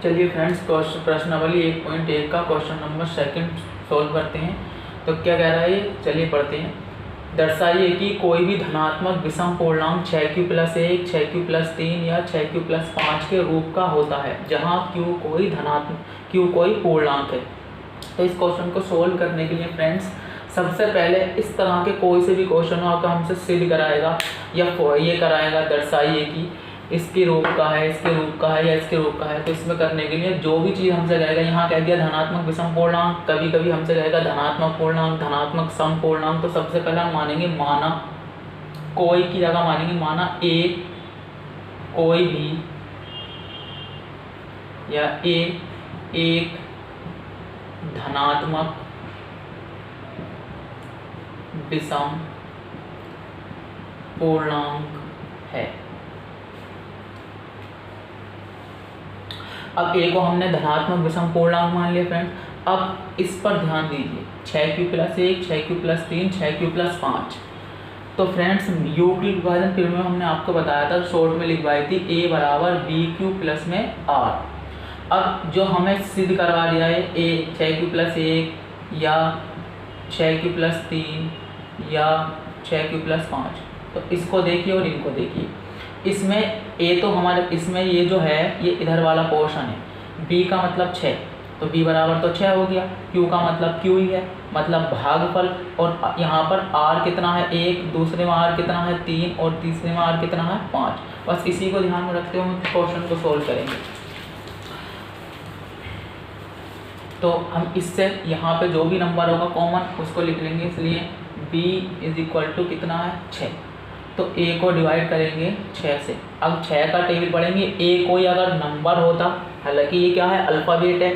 चलिए फ्रेंड्स, प्रश्नावली 1.1 का क्वेश्चन नंबर सेकंड सॉल्व करते हैं। तो क्या कह रहा है ये, चलिए पढ़ते हैं। दर्शाइए कि कोई भी धनात्मक विषम पूर्णांक 6q+1, 6q+3 या 6q+5 के रूप का होता है जहाँ q कोई पूर्णांक है। तो इस क्वेश्चन को सोल्व करने के लिए फ्रेंड्स सबसे पहले इस तरह के कोई से भी क्वेश्चन हो आपका हमसे सिद्ध कराएगा या ये कराएगा, दर्शाइए कि इसके रूप का है, इसके रूप का है या इसके रूप का है। तो इसमें करने के लिए जो भी चीज़ हमसे कहेगा, यहाँ कह दिया धनात्मक विषम पूर्णांक, कभी कभी हमसे कहेगा धनात्मक पूर्णांक, धनात्मक सम पूर्णांक। तो सबसे पहले हम मानेंगे माना, कोई की जगह मानेंगे माना ए कोई भी या ए एक धनात्मक विषम पूर्णांक है। अब ए को हमने धनात्मक विषम पूर्णांक मान लिया फ्रेंड्स। अब इस पर ध्यान दीजिए, 6q+1, 6q+3, 6q+5। तो फ्रेंड्स यूक्लिड विभाजन प्रमेय में हमने आपको बताया था, शॉर्ट में लिखवाई थी a बराबर bq+ में r। अब जो हमें सिद्ध करवा दिया है a 6q+1 या 6q+3 या 6q+5, तो इसको देखिए और इनको देखिए। इसमें a तो हमारे इसमें ये जो है ये इधर वाला पोर्शन है, b का मतलब 6, तो b बराबर तो 6 हो गया, q का मतलब q ही है, मतलब भागफल। और यहाँ पर r कितना है 1, दूसरे में r कितना है 3 और तीसरे में r कितना है 5। बस इसी को ध्यान में रखते हुए क्वेश्चन को सोल्व करेंगे। तो हम इससे यहाँ पे जो भी नंबर होगा कॉमन उसको लिख लेंगे, इसलिए b = कितना है 6। तो a को डिवाइड करेंगे 6 से। अब 6 का टेबल पढ़ेंगे, a कोई अगर नंबर होता, हालांकि ये क्या है अल्फ़ाबेट है,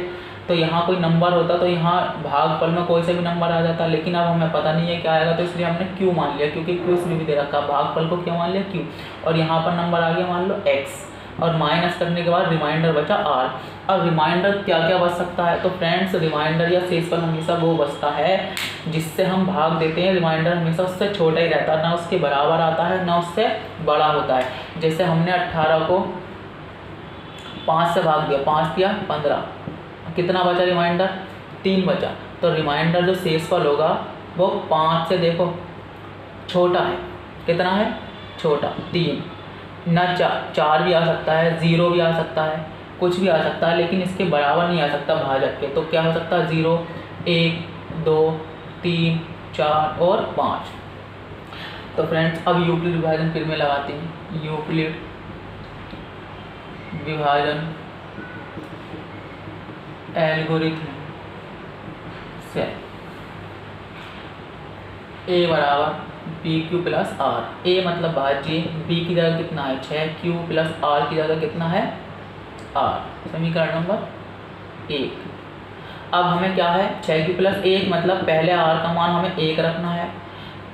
तो यहाँ कोई नंबर होता तो यहाँ भागफल में कोई से भी नंबर आ जाता, लेकिन अब हमें पता नहीं है क्या आएगा, तो इसलिए हमने q मान लिया, क्योंकि q इसमें भी दे रखा, भागफल को क्या मान लिया q। और यहाँ पर नंबर आ गया मान लो x, और माइनस करने के बाद रिमाइंडर बचा r। अब रिमाइंडर क्या क्या बच सकता है, तो फ्रेंड्स रिमाइंडर या शेषफल हमेशा वो बचता है जिससे हम भाग देते हैं। रिमाइंडर हमेशा उससे छोटा ही रहता है, ना उसके बराबर आता है ना उससे बड़ा होता है। जैसे हमने 18 को 5 से भाग दिया, 5 दिया 15, कितना बचा रिमाइंडर 3 बचा। तो रिमाइंडर जो शेषफल होगा वो 5 से देखो छोटा है, कितना है छोटा 3, ना 4 भी आ सकता है, 0 भी आ सकता है, कुछ भी आ सकता है, लेकिन इसके बराबर नहीं आ सकता भाजक के। तो क्या हो सकता है 0, 1, 2, 3, 4 और 5। तो फ्रेंड्स अब यूक्लिड विभाजन फिर में लगाते हैं। यूक्लिड विभाजन एल्गोरिथम से a बराबर bq+r। a मतलब भाज्य, b की जगह कितना है 6q+r की जगह कितना है r। समीकरण नंबर 1। अब हमें क्या है 6q+1 मतलब पहले r का मान हमें 1 रखना है,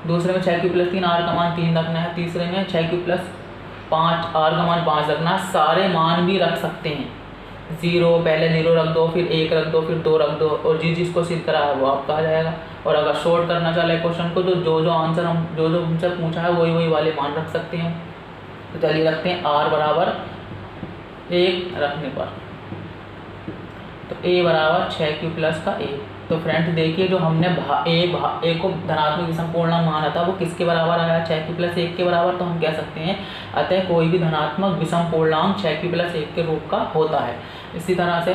दूसरे में 6q+3 r का मान 3 रखना है, तीसरे में 6q+5 r का मान 5 रखना है। सारे मान भी रख सकते हैं, 0 पहले 0 रख दो, फिर 1 रख दो, फिर 2 रख दो, और जिसको सिद्ध करा है वो आपका आ जाएगा। और अगर शॉर्ट करना चाहे क्वेश्चन को, तो जो आंसर हम जो हमसे पूछा है वही वाले मान रख सकते हैं। तो चलिए रखते हैं r बराबर 1 रखने पर, तो a बराबर 6q+1। तो फ्रेंड्स देखिए जो हमने a को धनात्मक विषम पूर्णांक माना था वो किसके बराबर आया 6q+1 के बराबर। तो हम कह सकते हैं अतः कोई भी धनात्मक विषम पूर्णांक 6q+1 के रूप का होता है। इसी तरह से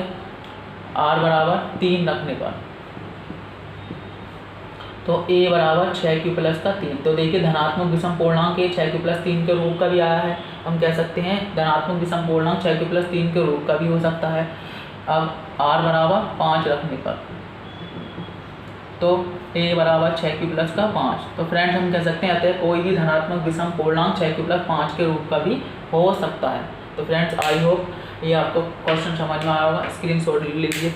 r बराबर 3 रखने पर, तो a बराबर 6q+3। तो देखिए धनात्मक विषम पूर्णांक 6q+3 के रूप का भी आया है, हम कह सकते हैं धनात्मक विषम पूर्णांक 6q+3 के रूप का भी हो सकता है। अब r बराबर 5 रखने पर, तो a बराबर 6q+5। तो फ्रेंड्स हम कह सकते हैं अतः कोई भी धनात्मक विषम पूर्णांक 6q+5 के रूप का भी हो सकता है। तो फ्रेंड्स आई होप ये आपको क्वेश्चन समझ में आया होगा, स्क्रीनशॉट ले लीजिए।